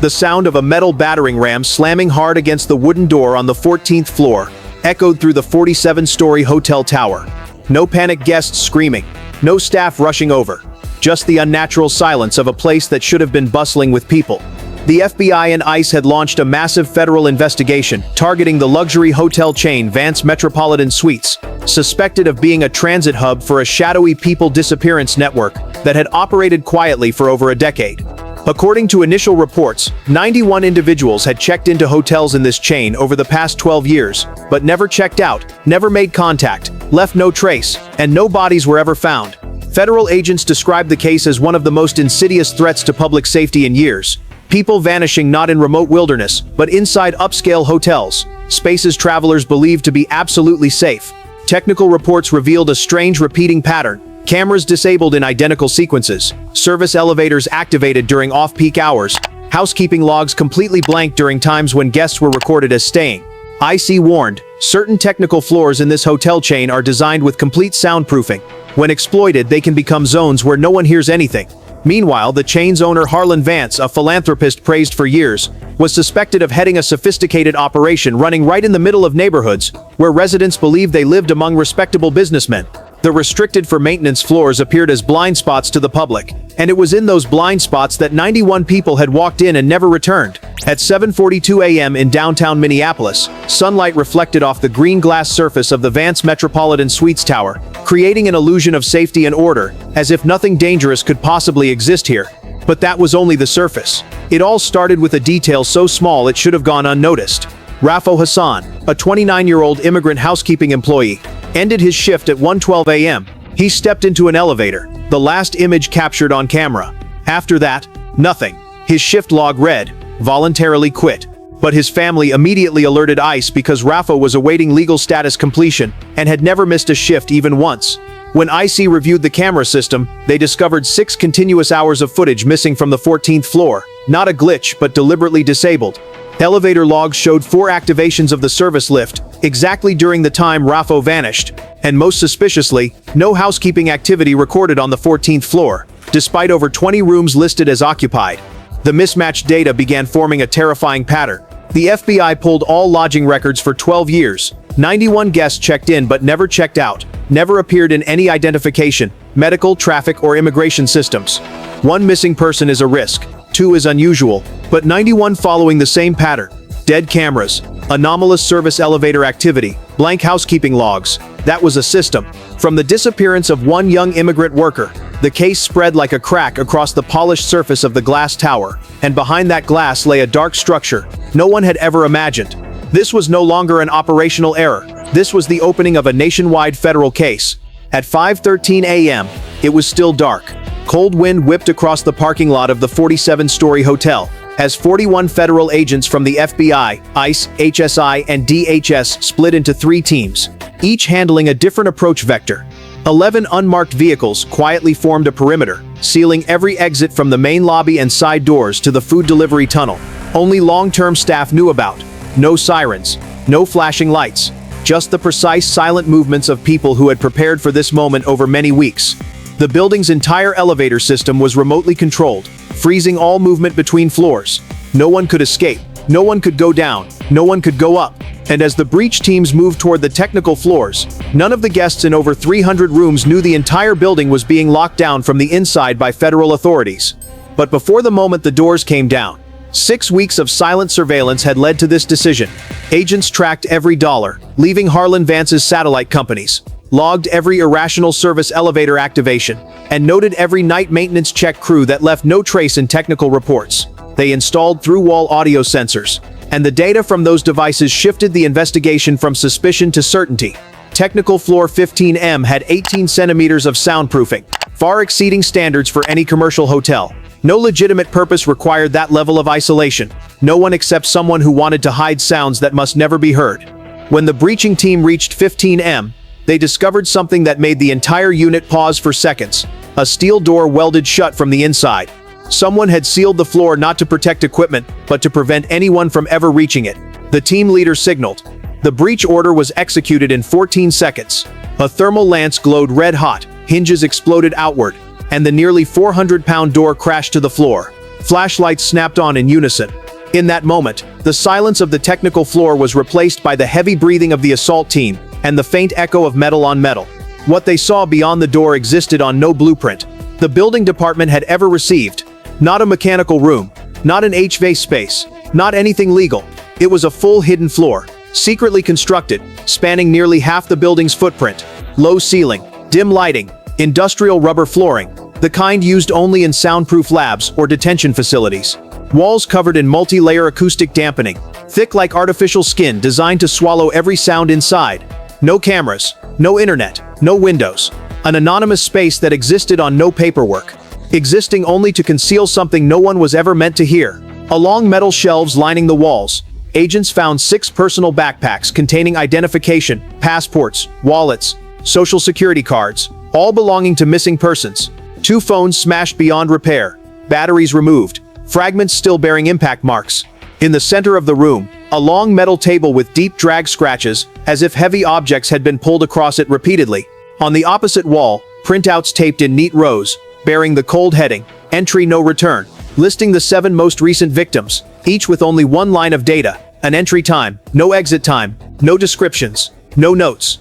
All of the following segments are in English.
The sound of a metal battering ram slamming hard against the wooden door on the 14th floor echoed through the 47-story hotel tower. No panicked guests screaming, no staff rushing over, just the unnatural silence of a place that should have been bustling with people. The FBI and ICE had launched a massive federal investigation targeting the luxury hotel chain Vance Metropolitan Suites, suspected of being a transit hub for a shadowy people disappearance network that had operated quietly for over a decade. According to initial reports, 91 individuals had checked into hotels in this chain over the past 12 years, but never checked out, never made contact, left no trace, and no bodies were ever found. Federal agents described the case as one of the most insidious threats to public safety in years. People vanishing not in remote wilderness, but inside upscale hotels, spaces travelers believed to be absolutely safe. Technical reports revealed a strange repeating pattern. Cameras disabled in identical sequences, service elevators activated during off-peak hours, housekeeping logs completely blank during times when guests were recorded as staying. IC warned, certain technical floors in this hotel chain are designed with complete soundproofing. When exploited, they can become zones where no one hears anything. Meanwhile, the chain's owner Harlan Vance, a philanthropist praised for years, was suspected of heading a sophisticated operation running right in the middle of neighborhoods where residents believed they lived among respectable businessmen. The restricted for maintenance floors appeared as blind spots to the public, and it was in those blind spots that 91 people had walked in and never returned. At 7:42 a.m. in downtown Minneapolis, sunlight reflected off the green glass surface of the Vance Metropolitan Suites tower, creating an illusion of safety and order, as if nothing dangerous could possibly exist here. But that was only the surface. It all started with a detail so small it should have gone unnoticed. Rafo Hassan, a 29-year-old immigrant housekeeping employee, ended his shift at 1:12 a.m. He stepped into an elevator, the last image captured on camera. After that, nothing. His shift log read, "Voluntarily quit." But his family immediately alerted ICE because Rafo was awaiting legal status completion and had never missed a shift even once. When IC reviewed the camera system, they discovered 6 continuous hours of footage missing from the 14th floor. Not a glitch, but deliberately disabled. Elevator logs showed 4 activations of the service lift, exactly during the time Rafo vanished, and most suspiciously, no housekeeping activity recorded on the 14th floor, despite over 20 rooms listed as occupied. The mismatched data began forming a terrifying pattern. The FBI pulled all lodging records for 12 years. 91 guests checked in but never checked out, never appeared in any identification, medical, traffic, or immigration systems. 1 missing person is a risk, 2 is unusual, but 91 following the same pattern. Dead cameras, anomalous service elevator activity, blank housekeeping logs. That was a system. From the disappearance of 1 young immigrant worker, the case spread like a crack across the polished surface of the glass tower, and behind that glass lay a dark structure no one had ever imagined. This was no longer an operational error. This was the opening of a nationwide federal case. At 5:13 a.m., it was still dark. Cold wind whipped across the parking lot of the 47-story hotel, as 41 federal agents from the FBI, ICE, HSI, and DHS split into 3 teams, each handling a different approach vector. 11 unmarked vehicles quietly formed a perimeter, sealing every exit from the main lobby and side doors to the food delivery tunnel. Only long-term staff knew about. No sirens, no flashing lights, just the precise silent movements of people who had prepared for this moment over many weeks. The building's entire elevator system was remotely controlled, freezing all movement between floors. No one could escape, no one could go down, no one could go up. And as the breach teams moved toward the technical floors, none of the guests in over 300 rooms knew the entire building was being locked down from the inside by federal authorities. But before the moment the doors came down, 6 weeks of silent surveillance had led to this decision. Agents tracked every dollar, leaving Harlan Vance's satellite companies, logged every irrational service elevator activation, and noted every night maintenance check crew that left no trace in technical reports. They installed through-wall audio sensors, and the data from those devices shifted the investigation from suspicion to certainty. Technical floor 15M had 18 centimeters of soundproofing, far exceeding standards for any commercial hotel. No legitimate purpose required that level of isolation. No one except someone who wanted to hide sounds that must never be heard. When the breaching team reached 15M, they discovered something that made the entire unit pause for seconds. A steel door welded shut from the inside. Someone had sealed the floor not to protect equipment, but to prevent anyone from ever reaching it. The team leader signaled. The breach order was executed in 14 seconds. A thermal lance glowed red hot, hinges exploded outward, and the nearly 400-pound door crashed to the floor. Flashlights snapped on in unison. In that moment, the silence of the technical floor was replaced by the heavy breathing of the assault team and the faint echo of metal on metal. What they saw beyond the door existed on no blueprint the building department had ever received. Not a mechanical room, not an HVAC space, not anything legal. It was a full hidden floor, secretly constructed, spanning nearly half the building's footprint. Low ceiling, dim lighting, industrial rubber flooring, the kind used only in soundproof labs or detention facilities. Walls covered in multi-layer acoustic dampening, thick like artificial skin designed to swallow every sound inside. No cameras, no internet, no windows. An anonymous space that existed on no paperwork, existing only to conceal something no one was ever meant to hear. Along metal shelves lining the walls, agents found 6 personal backpacks containing identification, passports, wallets, social security cards, all belonging to missing persons. 2 phones smashed beyond repair, batteries removed, fragments still bearing impact marks. In the center of the room, a long metal table with deep drag scratches, as if heavy objects had been pulled across it repeatedly. On the opposite wall, printouts taped in neat rows, bearing the cold heading, "Entry No Return," listing the 7 most recent victims, each with only 1 line of data, an entry time, no exit time, no descriptions, no notes,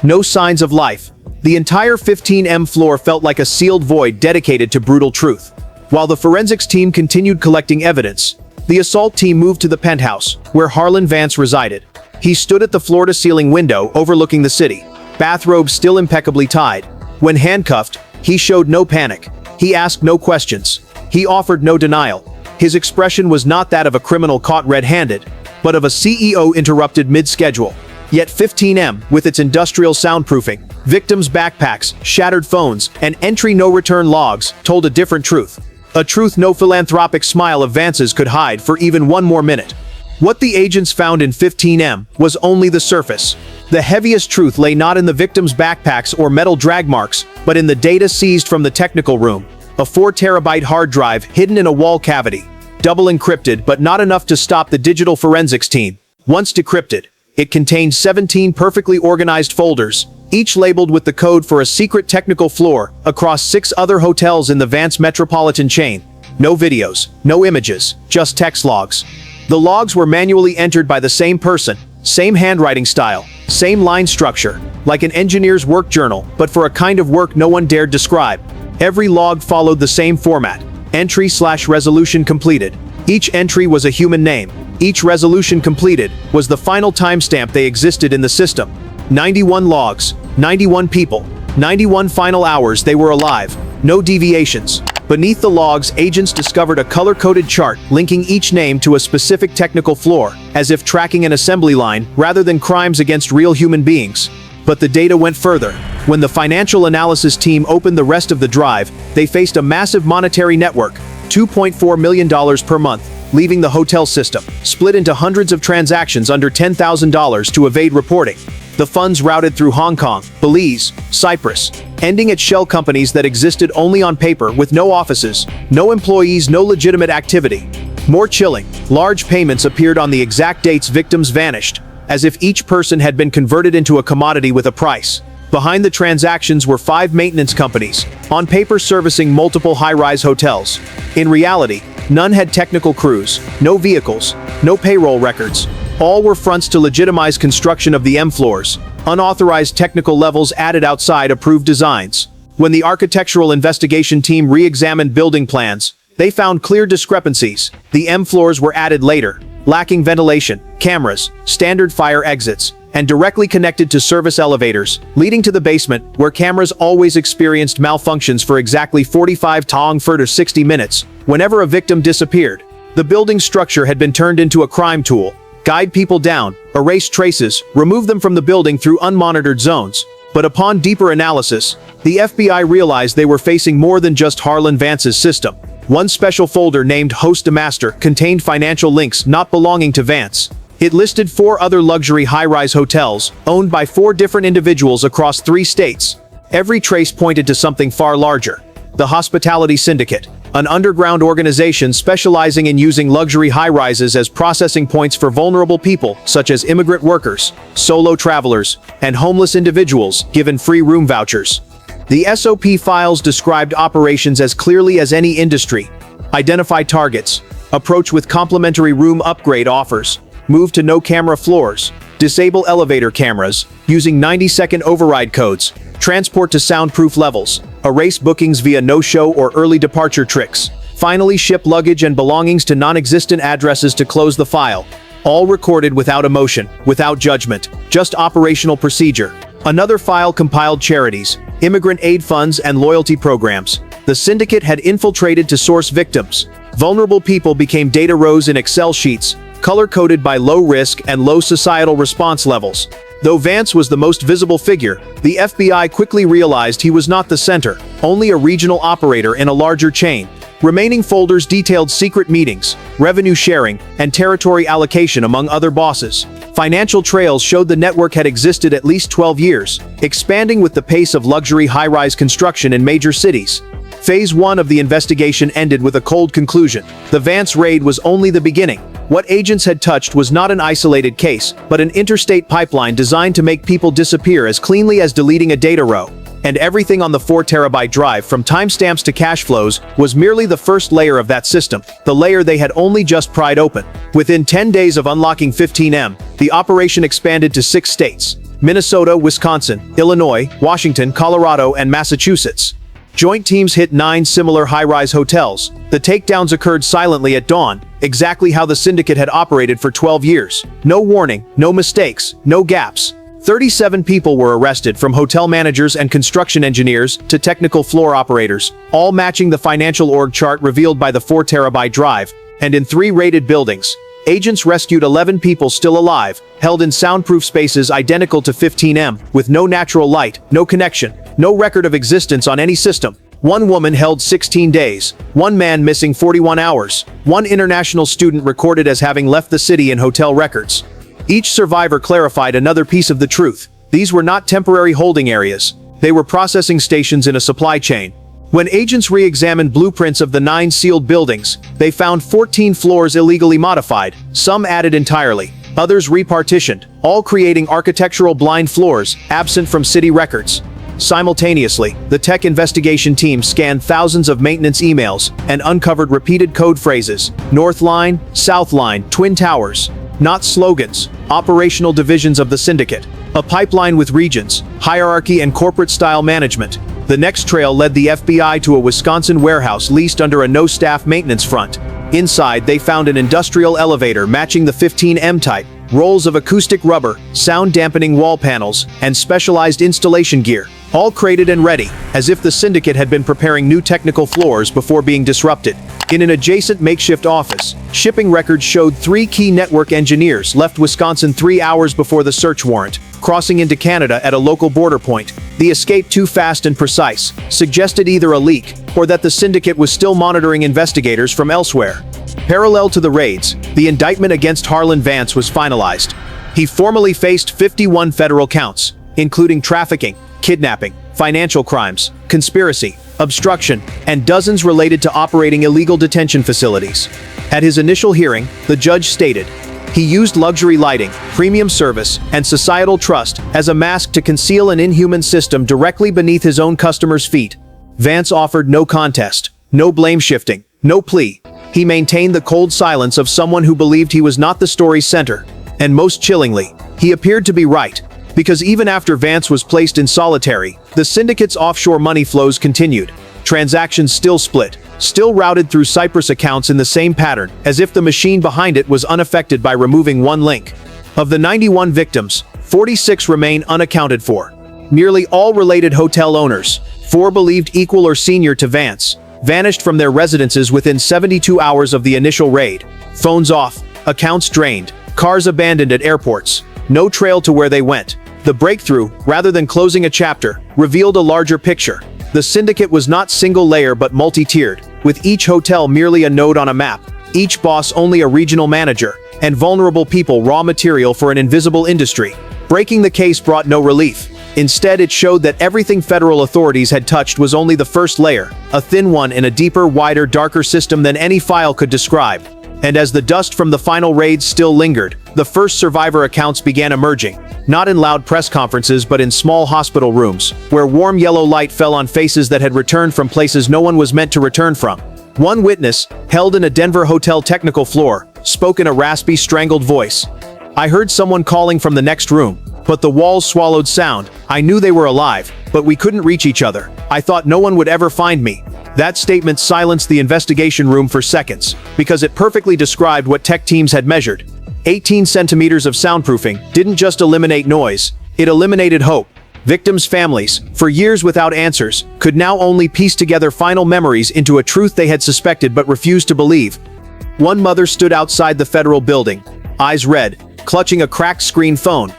no signs of life. The entire 15M floor felt like a sealed void dedicated to brutal truth. While the forensics team continued collecting evidence, the assault team moved to the penthouse, where Harlan Vance resided. He stood at the floor-to-ceiling window overlooking the city, bathrobe still impeccably tied. When handcuffed, he showed no panic. He asked no questions. He offered no denial. His expression was not that of a criminal caught red-handed, but of a CEO interrupted mid-schedule. Yet 15M, with its industrial soundproofing, victims' backpacks, shattered phones, and entry no-return logs, told a different truth. A truth no philanthropic smile of Vance's could hide for even 1 more minute. What the agents found in 15M was only the surface. The heaviest truth lay not in the victims' backpacks or metal drag marks, but in the data seized from the technical room. A 4-terabyte hard drive hidden in a wall cavity. Double encrypted, but not enough to stop the digital forensics team. Once decrypted, it contained 17 perfectly organized folders, each labeled with the code for a secret technical floor across 6 other hotels in the Vance Metropolitan chain. No videos, no images, just text logs. The logs were manually entered by the same person, same handwriting style, same line structure, like an engineer's work journal, but for a kind of work no one dared describe. Every log followed the same format: entry/resolution completed. Each entry was a human name. Each resolution completed was the final timestamp they existed in the system. 91 logs, 91 people, 91 final hours they were alive. No deviations. Beneath the logs, agents discovered a color-coded chart linking each name to a specific technical floor, as if tracking an assembly line rather than crimes against real human beings. But the data went further. When the financial analysis team opened the rest of the drive, they faced a massive monetary network, $2.4 million per month, leaving the hotel system, split into hundreds of transactions under $10,000 to evade reporting. The funds routed through Hong Kong, Belize, Cyprus, ending at shell companies that existed only on paper with no offices, no employees, no legitimate activity. More chilling, large payments appeared on the exact dates victims vanished, as if each person had been converted into a commodity with a price. Behind the transactions were 5 maintenance companies, on paper servicing multiple high-rise hotels. In reality, none had technical crews, no vehicles, no payroll records. All were fronts to legitimize construction of the M floors, unauthorized technical levels added outside approved designs. When the architectural investigation team re-examined building plans, they found clear discrepancies. The M floors were added later, lacking ventilation, cameras, standard fire exits, and directly connected to service elevators, leading to the basement, where cameras always experienced malfunctions for exactly 45 to 60 minutes, whenever a victim disappeared. The building structure had been turned into a crime tool: guide people down, erase traces, remove them from the building through unmonitored zones. But upon deeper analysis, the FBI realized they were facing more than just Harlan Vance's system. One special folder named Host to Master contained financial links not belonging to Vance. It listed 4 other luxury high-rise hotels, owned by 4 different individuals across 3 states. Every trace pointed to something far larger: the Hospitality Syndicate, an underground organization specializing in using luxury high-rises as processing points for vulnerable people such as immigrant workers, solo travelers, and homeless individuals given free room vouchers. The SOP files described operations as clearly as any industry. Identify targets, approach with complimentary room upgrade offers, move to no-camera floors, disable elevator cameras, using 90-second override codes, transport to soundproof levels, erase bookings via no-show or early departure tricks. Finally, ship luggage and belongings to non-existent addresses to close the file. All recorded without emotion, without judgment, just operational procedure. Another file compiled charities, immigrant aid funds and loyalty programs. The syndicate had infiltrated to source victims. Vulnerable people became data rows in Excel sheets, color-coded by low risk and low societal response levels. Though Vance was the most visible figure, the FBI quickly realized he was not the center, only a regional operator in a larger chain. Remaining folders detailed secret meetings, revenue sharing, and territory allocation among other bosses. Financial trails showed the network had existed at least 12 years, expanding with the pace of luxury high-rise construction in major cities. Phase 1 of the investigation ended with a cold conclusion. The Vance raid was only the beginning. What agents had touched was not an isolated case, but an interstate pipeline designed to make people disappear as cleanly as deleting a data row. And everything on the 4-terabyte drive, from timestamps to cash flows, was merely the first layer of that system, the layer they had only just pried open. Within 10 days of unlocking 15M, the operation expanded to 6 states: Minnesota, Wisconsin, Illinois, Washington, Colorado, and Massachusetts. Joint teams hit 9 similar high-rise hotels. The takedowns occurred silently at dawn, exactly how the syndicate had operated for 12 years. No warning, no mistakes, no gaps. 37 people were arrested, from hotel managers and construction engineers to technical floor operators, all matching the financial org chart revealed by the 4-terabyte drive. And in 3 raided buildings, agents rescued 11 people still alive, held in soundproof spaces identical to 15M, with no natural light, no connection, no record of existence on any system. 1 woman held 16 days, 1 man missing 41 hours, 1 international student recorded as having left the city in hotel records. Each survivor clarified another piece of the truth. These were not temporary holding areas. They were processing stations in a supply chain. When agents re-examined blueprints of the 9 sealed buildings, they found 14 floors illegally modified, some added entirely, others repartitioned, all creating architectural blind floors, absent from city records. Simultaneously, the tech investigation team scanned thousands of maintenance emails and uncovered repeated code phrases: North Line, South Line, Twin Towers. Not slogans, operational divisions of the syndicate. A pipeline with regions, hierarchy, and corporate-style management. The next trail led the FBI to a Wisconsin warehouse leased under a no-staff maintenance front. Inside, they found an industrial elevator matching the 15M type, rolls of acoustic rubber, sound-dampening wall panels, and specialized installation gear, all crated and ready, as if the syndicate had been preparing new technical floors before being disrupted. In an adjacent makeshift office, shipping records showed 3 key network engineers left Wisconsin 3 hours before the search warrant, crossing into Canada at a local border point. The escape, too fast and precise, suggested either a leak or that the syndicate was still monitoring investigators from elsewhere. Parallel to the raids, the indictment against Harlan Vance was finalized. He formally faced 51 federal counts, including trafficking, kidnapping, financial crimes, conspiracy, obstruction, and dozens related to operating illegal detention facilities. At his initial hearing, the judge stated, he used luxury lighting, premium service, and societal trust as a mask to conceal an inhuman system directly beneath his own customers' feet. Vance offered no contest, no blame shifting, no plea. He maintained the cold silence of someone who believed he was not the story's center. And most chillingly, he appeared to be right. Because even after Vance was placed in solitary, the syndicate's offshore money flows continued. Transactions still split, still routed through Cyprus accounts in the same pattern, as if the machine behind it was unaffected by removing one link. Of the 91 victims, 46 remain unaccounted for. Nearly all related hotel owners, 4 believed equal or senior to Vance, vanished from their residences within 72 hours of the initial raid. Phones off, accounts drained, cars abandoned at airports. No trail to where they went. The breakthrough, rather than closing a chapter, revealed a larger picture. The syndicate was not single-layer but multi-tiered, with each hotel merely a node on a map, each boss only a regional manager, and vulnerable people raw material for an invisible industry. Breaking the case brought no relief. Instead, it showed that everything federal authorities had touched was only the first layer, a thin one in a deeper, wider, darker system than any file could describe. And as the dust from the final raids still lingered, The first survivor accounts began emerging, not in loud press conferences but in small hospital rooms, where warm yellow light fell on faces that had returned from places no one was meant to return from. One witness, held in a Denver hotel technical floor, spoke in a raspy, strangled voice. "I heard someone calling from the next room, but the walls swallowed sound. I knew they were alive, but we couldn't reach each other. I thought no one would ever find me." That statement silenced the investigation room for seconds, because it perfectly described what tech teams had measured. 18 centimeters of soundproofing didn't just eliminate noise, it eliminated hope. Victims' families, for years without answers, could now only piece together final memories into a truth they had suspected but refused to believe. One mother stood outside the federal building, eyes red, clutching a cracked screen phone.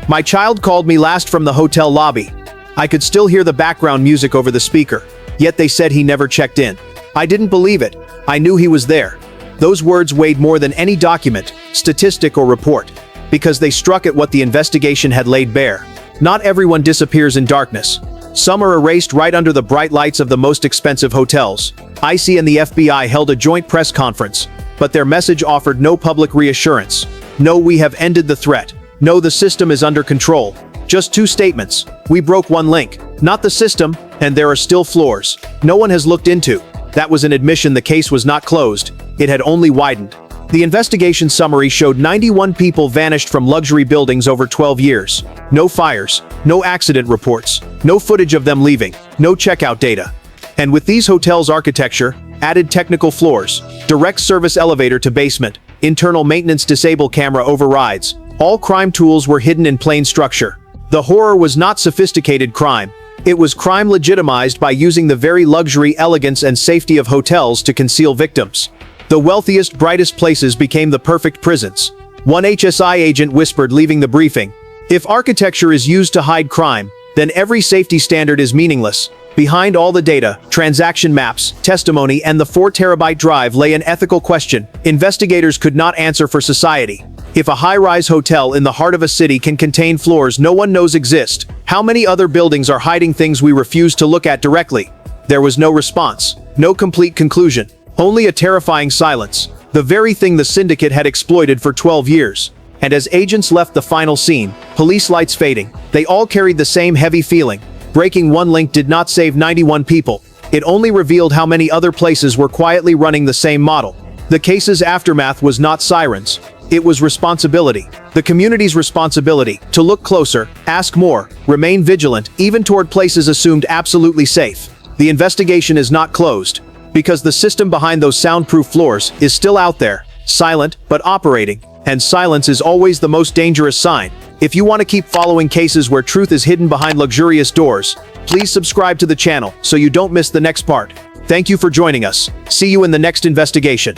"My child called me last from the hotel lobby. I could still hear the background music over the speaker, yet they said he never checked in. I didn't believe it. I knew he was there." Those words weighed more than any document, statistic or report, because they struck at what the investigation had laid bare. Not everyone disappears in darkness. Some are erased right under the bright lights of the most expensive hotels. ICE and the FBI held a joint press conference, but their message offered no public reassurance. No, we have ended the threat. No, the system is under control. Just two statements. We broke one link, not the system, and there are still floors no one has looked into. That was an admission the case was not closed. It had only widened. The investigation summary showed 91 people vanished from luxury buildings over 12 years. No fires, no accident reports, no footage of them leaving, no checkout data. And with these hotels' architecture, added technical floors, direct service elevator to basement, internal maintenance disable camera overrides, all crime tools were hidden in plain structure. The horror was not sophisticated crime. It was crime legitimized by using the very luxury, elegance, and safety of hotels to conceal victims. The wealthiest, brightest places became the perfect prisons. One HSI agent whispered leaving the briefing, "If architecture is used to hide crime, then every safety standard is meaningless." Behind all the data, transaction maps, testimony, and the 4-terabyte drive lay an ethical question investigators could not answer for society. If a high-rise hotel in the heart of a city can contain floors no one knows exist, how many other buildings are hiding things we refuse to look at directly? There was no response, no complete conclusion, only a terrifying silence, the very thing the syndicate had exploited for 12 years. And as agents left the final scene, police lights fading, they all carried the same heavy feeling. Breaking one link did not save 91 people. It only revealed how many other places were quietly running the same model. The case's aftermath was not sirens. It was responsibility. The community's responsibility to look closer, ask more, remain vigilant, even toward places assumed absolutely safe. The investigation is not closed, because the system behind those soundproof floors is still out there, silent but operating, and silence is always the most dangerous sign. If you want to keep following cases where truth is hidden behind luxurious doors, please subscribe to the channel so you don't miss the next part. Thank you for joining us. See you in the next investigation.